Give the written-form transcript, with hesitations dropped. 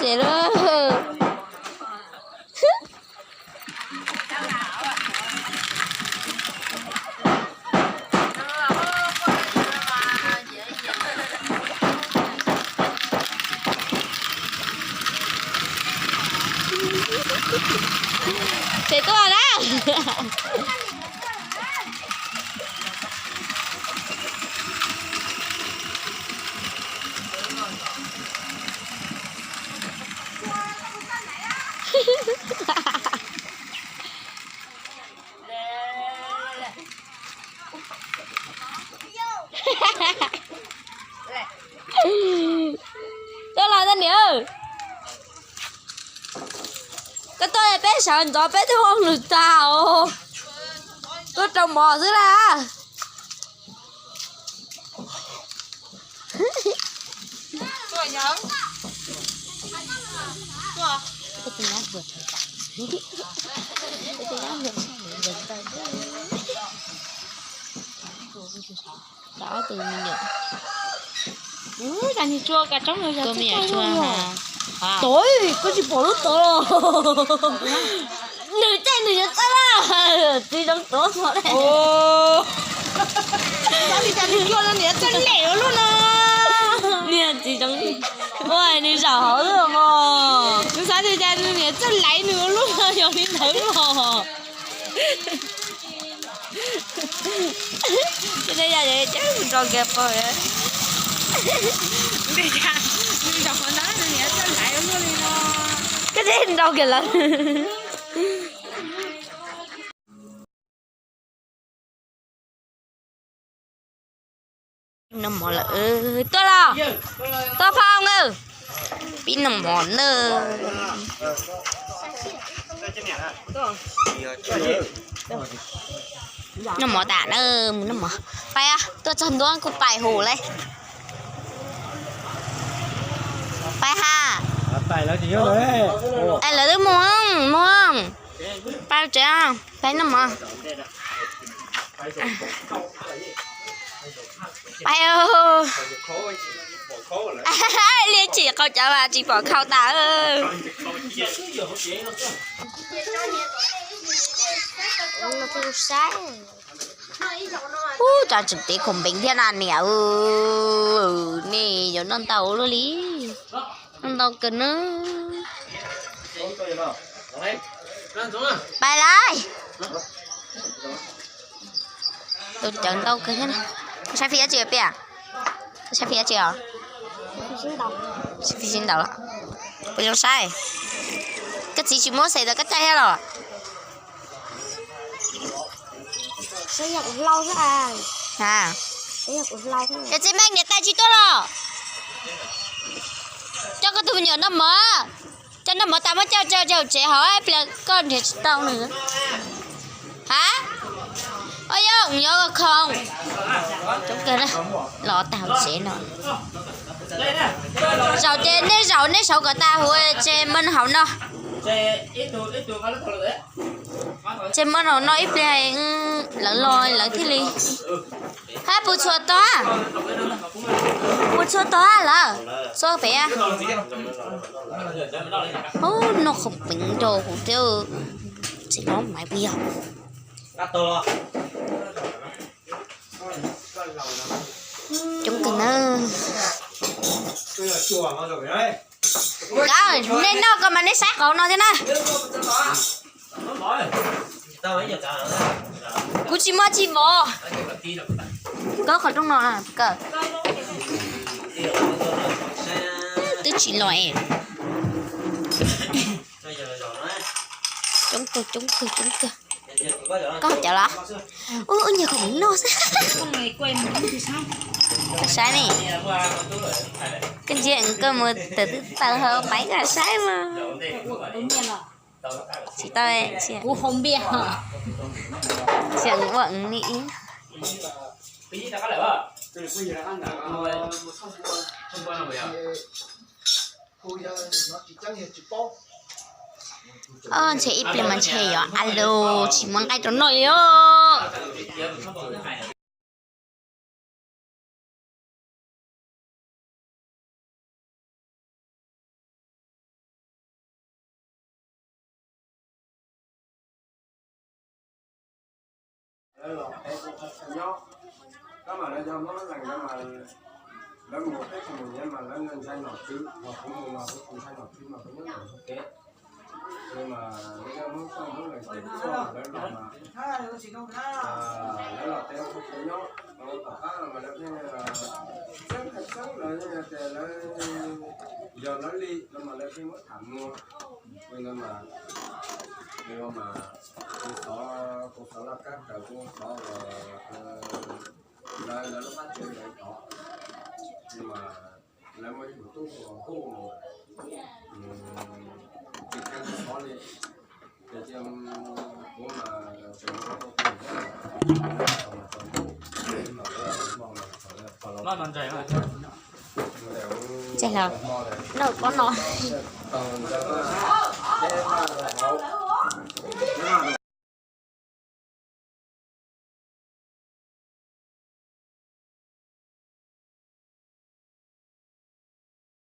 Thế đó. Thế tôi đó. Tôi là tên nhớ. Cái tôi là bé sợ tôi bé tôi không được tao. Tôi trồng bò dưới ra. Tôi nhớ. Tôi. Cái tiếng hát vừa. Cái tiếng hát vừa. Đó từ mình nhận. Cả thì chua cả trong người Tôi mình nhận chua hả? Tối có gì bỏ nước to. Nửa chai nửa nhật ra. Đi đông tốt thôi đấy. Ồ. Sao thì chả đi chua ra nè, chân lẻo luôn à. Nè chị đông. Ôi, đi sợ hổ rồi mà. Cứ sao thì chả đi nè, chân lấy nữa luôn à, giờ đi thử mà. Cái này là để chắc mình tròn kẹp rồi á. Đi ra nó nè, chân lấy luôn đi nó. Cái gì mình tròn kìa lần. Nằm mỏ là tôi là tôi phong ư pin nằm mỏ nơ nằm mỏ tạ nơ nằm mỏ phải à tôi chân tôi cũng bài hồ lấy phải ha tài là gì đấy ai là đứa muông muông bao chưa phải nằm mỏ bay ơi liên chỉ câu trả bà chỉ bỏ khâu ta ơi chả trực tiếp không bình thiên an nè nè giờ nó tàu luôn lý nó tàu cần nữa bay lại tôi chẳng đâu cái thế này sai phía chưa bia sai phía chưa sai phía xin đầu了不用sai cái gì chỉ muốn xảy ra cái tay hết rồi Sẽ nhặt lâu thế à? à Sẽ nhặt lâu thế. cái gì mang để tay chỉ tốt rồi cho cái tụi nhỏ nó mở cho nó mở tao mới cho trẻ hỏi là con thì tao nữa hả ôi dông nhớ không chúng kia đó lọ tao sẽ nọ rau trên nếu sầu cả ta hồi trên bên hậu nó trên bên hậu nó ít đây lợn lòi lợn thế li hả bù chua to là số bé ô nó không bình đồ của tiêu chỉ có mày bây giờ chúng cần rồi nên nó còn mà nó sát cậu nó thế này cú chỉ mò có khỏi trong nó là cờ tôi chỉ loại chúng cơ có chả lá ôi nhà không no sao Con này quên một thì sao? sai này cái chuyện cơ mà từ từ hơn mấy là sai mà Đúng nhiên là chị tôi chị cú không biết hả? chuyện bận nghĩ chị ít mà chị alo chị muốn cái chỗ này á nó lọt cái nhót đó mà nó cho nó lần đó mà nó một cái mình nhé mà nó lên sai nọt chứ mà cũng mà cũng sai nọt chứ mà cũng nhớ là ok nhưng mà nó muốn xong nó là chuyện xong rồi đó mà nó là theo cái nhót nó tỏ mà nó thế là sáng là như thế là giờ nó đi nó mà nó cái mất thẳng luôn nên mà cũng có là các cái cũng có là nó phát triển lại đó nhưng mà lấy mấy chủ tu của cô thì cái khó đi để cho cũng mà chúng nó có nói bằng trời mà chạy nào đâu có nói